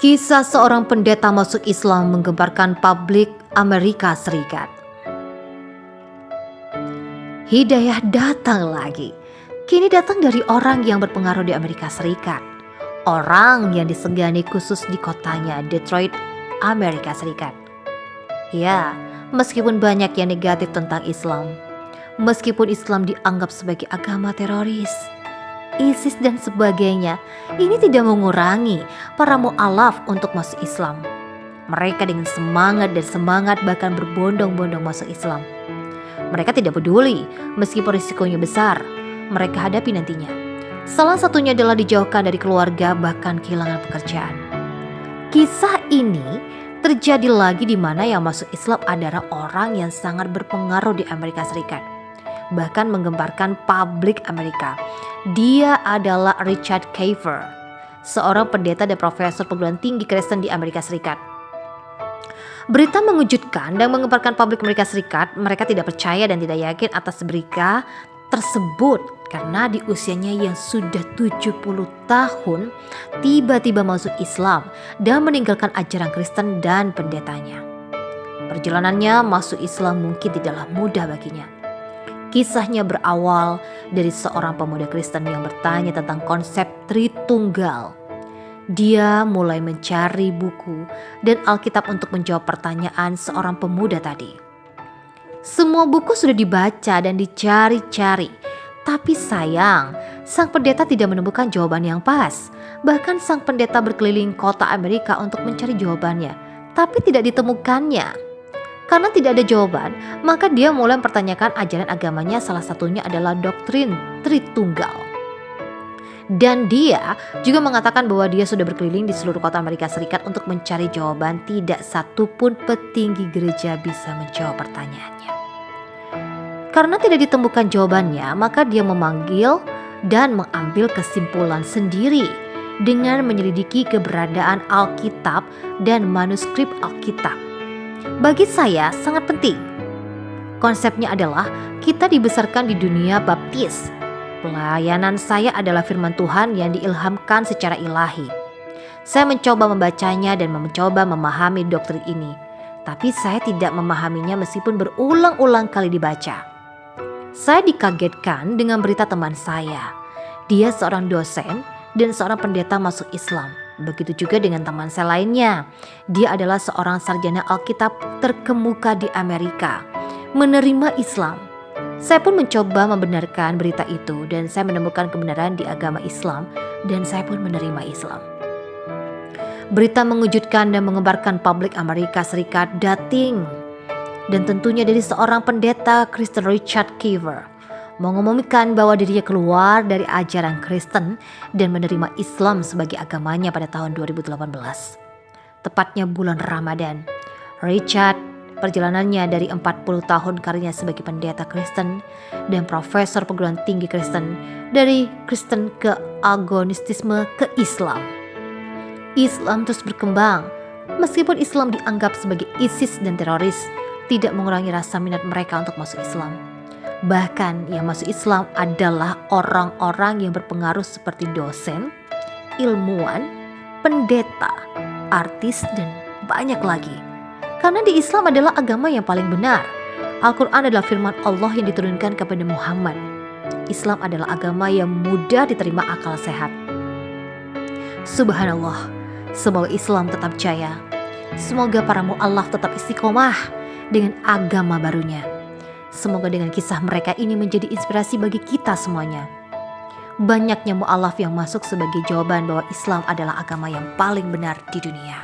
Kisah seorang pendeta masuk Islam menggemparkan publik Amerika Serikat. Hidayah datang lagi. Kini datang dari orang yang berpengaruh di Amerika Serikat. Orang yang disegani khusus di kotanya Detroit, Amerika Serikat. Ya, meskipun banyak yang negatif tentang Islam, meskipun Islam dianggap sebagai agama teroris, ISIS dan sebagainya, ini tidak mengurangi para mu'alaf untuk masuk Islam. Mereka dengan semangat bahkan berbondong-bondong masuk Islam. Mereka tidak peduli meskipun risikonya besar, mereka hadapi nantinya. Salah satunya adalah dijauhkan dari keluarga bahkan kehilangan pekerjaan. Kisah ini terjadi lagi di mana yang masuk Islam adalah orang yang sangat berpengaruh di Amerika Serikat, bahkan menggemparkan publik Amerika. Dia adalah Richard Carver, seorang pendeta dan profesor perguruan tinggi Kristen di Amerika Serikat. Berita mengejutkan dan menggemparkan publik Amerika Serikat. Mereka tidak percaya dan tidak yakin atas berita tersebut karena di usianya yang sudah 70 tahun tiba-tiba masuk Islam dan meninggalkan ajaran Kristen dan pendetanya. Perjalanannya masuk Islam mungkin tidaklah mudah baginya. Kisahnya berawal dari seorang pemuda Kristen yang bertanya tentang konsep Tritunggal. Dia mulai mencari buku dan Alkitab untuk menjawab pertanyaan seorang pemuda tadi. Semua buku sudah dibaca dan dicari-cari, tapi sayang, sang pendeta tidak menemukan jawaban yang pas. Bahkan sang pendeta berkeliling kota Amerika untuk mencari jawabannya, tapi tidak ditemukannya. Karena tidak ada jawaban, maka dia mulai mempertanyakan ajaran agamanya, salah satunya adalah doktrin Tritunggal. Dan dia juga mengatakan bahwa dia sudah berkeliling di seluruh kota Amerika Serikat untuk mencari jawaban. Tidak satupun petinggi gereja bisa menjawab pertanyaannya. Karena tidak ditemukan jawabannya, maka dia memanggil dan mengambil kesimpulan sendiri dengan menyelidiki keberadaan Alkitab dan manuskrip Alkitab. Bagi saya sangat penting. Konsepnya adalah kita dibesarkan di dunia baptis. Pelayanan saya adalah firman Tuhan yang diilhamkan secara ilahi. Saya mencoba membacanya dan mencoba memahami doktrin ini. Tapi saya tidak memahaminya meskipun berulang-ulang kali dibaca. Saya dikagetkan dengan berita teman saya. Dia seorang dosen dan seorang pendeta masuk Islam. Begitu juga dengan teman saya lainnya. Dia adalah seorang sarjana Alkitab terkemuka di Amerika, menerima Islam. Saya pun mencoba membenarkan berita itu dan saya menemukan kebenaran di agama Islam dan saya pun menerima Islam. Berita mengejutkan dan menggemparkan publik Amerika Serikat dating dan tentunya dari seorang pendeta Kristen, Richard Carver, mengumumkan bahwa dirinya keluar dari ajaran Kristen dan menerima Islam sebagai agamanya pada tahun 2018. Tepatnya bulan Ramadan. Richard, perjalanannya dari 40 tahun karirnya sebagai pendeta Kristen dan profesor perguruan tinggi Kristen, dari Kristen ke agnostisme ke Islam. Islam terus berkembang. Meskipun Islam dianggap sebagai ISIS dan teroris, tidak mengurangi rasa minat mereka untuk masuk Islam. Bahkan yang masuk Islam adalah orang-orang yang berpengaruh seperti dosen, ilmuwan, pendeta, artis, dan banyak lagi. Karena di Islam adalah agama yang paling benar. Al-Quran adalah firman Allah yang diturunkan kepada Muhammad. Islam adalah agama yang mudah diterima akal sehat. Subhanallah, semoga Islam tetap jaya. Semoga para mu'alaf tetap istiqomah dengan agama barunya. Semoga dengan kisah mereka ini menjadi inspirasi bagi kita semuanya. Banyaknya mu'alaf yang masuk sebagai jawaban bahwa Islam adalah agama yang paling benar di dunia.